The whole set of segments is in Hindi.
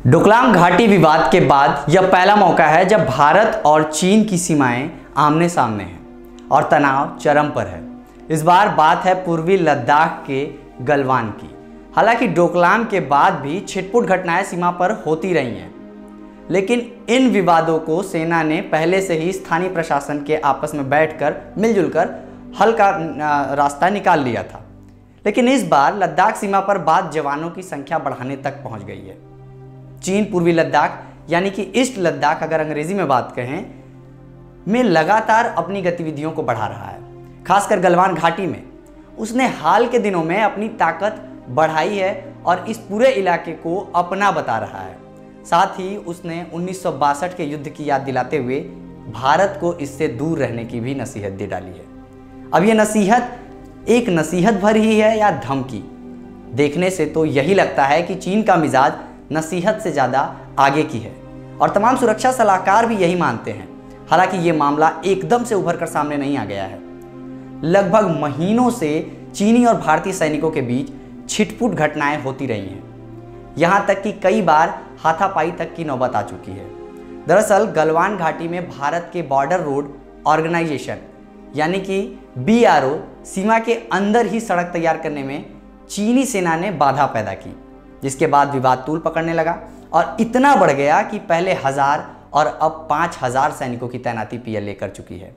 डोकलाम घाटी विवाद के बाद यह पहला मौका है जब भारत और चीन की सीमाएं आमने सामने हैं और तनाव चरम पर है। इस बार बात है पूर्वी लद्दाख के गलवान की। हालांकि डोकलाम के बाद भी छिटपुट घटनाएं सीमा पर होती रही हैं, लेकिन इन विवादों को सेना ने पहले से ही स्थानीय प्रशासन के आपस में बैठकर मिलजुल कर हल का रास्ता निकाल लिया था। लेकिन इस बार लद्दाख सीमा पर बात जवानों की संख्या बढ़ाने तक पहुंच गई है। चीन पूर्वी लद्दाख यानी कि ईस्ट लद्दाख अगर अंग्रेजी में बात कहें में लगातार अपनी गतिविधियों को बढ़ा रहा है। खासकर गलवान घाटी में उसने हाल के दिनों में अपनी ताकत बढ़ाई है और इस पूरे इलाके को अपना बता रहा है। साथ ही उसने 1962 के युद्ध की याद दिलाते हुए भारत को इससे दूर रहने की भी नसीहत दे डाली है। अब यह नसीहत एक नसीहत भर ही है या धमकी? देखने से तो यही लगता है कि चीन का मिजाज नसीहत से ज़्यादा आगे की है और तमाम सुरक्षा सलाहकार भी यही मानते हैं। हालांकि ये मामला एकदम से उभर कर सामने नहीं आ गया है। लगभग महीनों से चीनी और भारतीय सैनिकों के बीच छिटपुट घटनाएं होती रही हैं। यहाँ तक कि कई बार हाथापाई तक की नौबत आ चुकी है। दरअसल गलवान घाटी में भारत के बॉर्डर रोड ऑर्गेनाइजेशन यानी कि BRO सीमा के अंदर ही सड़क तैयार करने में चीनी सेना ने बाधा पैदा की, जिसके बाद विवाद तूल पकड़ने लगा और इतना बढ़ गया कि पहले 1000 और अब 5000 सैनिकों की तैनाती PLA कर चुकी है।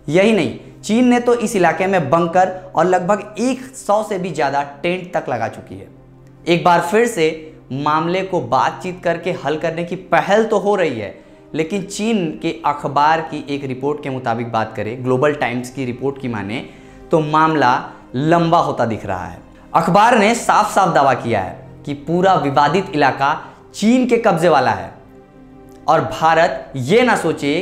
यही नहीं, चीन ने तो इस इलाके में बंकर और लगभग 100 से भी ज़्यादा टेंट तक लगा चुकी है। एक बार फिर से मामले को बातचीत करके हल करने की पहल तो हो रही है, लेकिन चीन के अखबार की एक रिपोर्ट के मुताबिक बात करें, ग्लोबल टाइम्स की रिपोर्ट की माने तो मामला लंबा होता दिख रहा है। अखबार ने साफ साफ दावा किया है कि पूरा विवादित इलाका चीन के कब्जे वाला है और भारत ये ना सोचे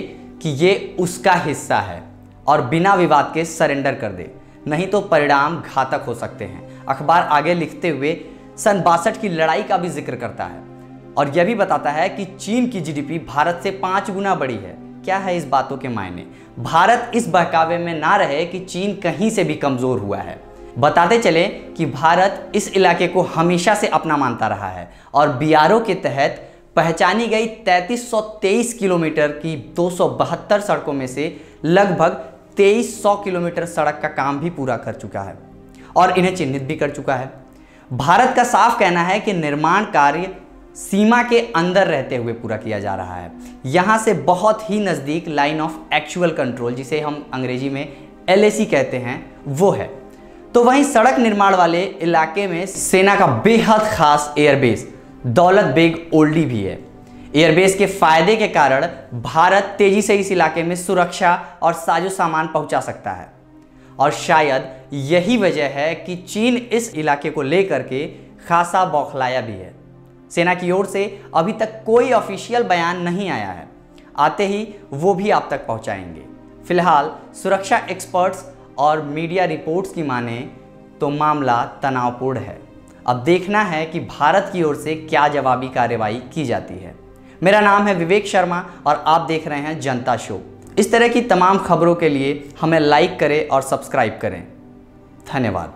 कि ये उसका हिस्सा है और बिना विवाद के सरेंडर कर दे, नहीं तो परिणाम घातक हो सकते हैं। अखबार आगे लिखते हुए सन 62 की लड़ाई का भी जिक्र करता है और यह भी बताता है कि चीन की GDP भारत से 5 गुना बड़ी है। क्या है इस बातों के मायने? भारत इस बहकावे में ना रहे कि चीन कहीं से भी कमजोर हुआ है। बताते चले कि भारत इस इलाके को हमेशा से अपना मानता रहा है और BRO के तहत पहचानी गई 3323 किलोमीटर की 272 सड़कों में से लगभग 2300 किलोमीटर सड़क का काम भी पूरा कर चुका है और इन्हें चिन्हित भी कर चुका है। भारत का साफ कहना है कि निर्माण कार्य सीमा के अंदर रहते हुए पूरा किया जा रहा है। यहाँ से बहुत ही नज़दीक लाइन ऑफ एक्चुअल कंट्रोल, जिसे हम अंग्रेजी में LAC कहते हैं, वो है। तो वहीं सड़क निर्माण वाले इलाके में सेना का बेहद खास एयरबेस दौलत बेग ओल्डी भी है। एयरबेस के फायदे के कारण भारत तेजी से इस इलाके में सुरक्षा और साजो सामान पहुंचा सकता है और शायद यही वजह है कि चीन इस इलाके को लेकर के खासा बौखलाया भी है। सेना की ओर से अभी तक कोई ऑफिशियल बयान नहीं आया है, आते ही वो भी आप तक पहुंचाएंगे। फिलहाल सुरक्षा एक्सपर्ट्स और मीडिया रिपोर्ट्स की माने तो मामला तनावपूर्ण है। अब देखना है कि भारत की ओर से क्या जवाबी कार्रवाई की जाती है। मेरा नाम है विवेक शर्मा और आप देख रहे हैं जनता शो। इस तरह की तमाम खबरों के लिए हमें लाइक करें और सब्सक्राइब करें। धन्यवाद।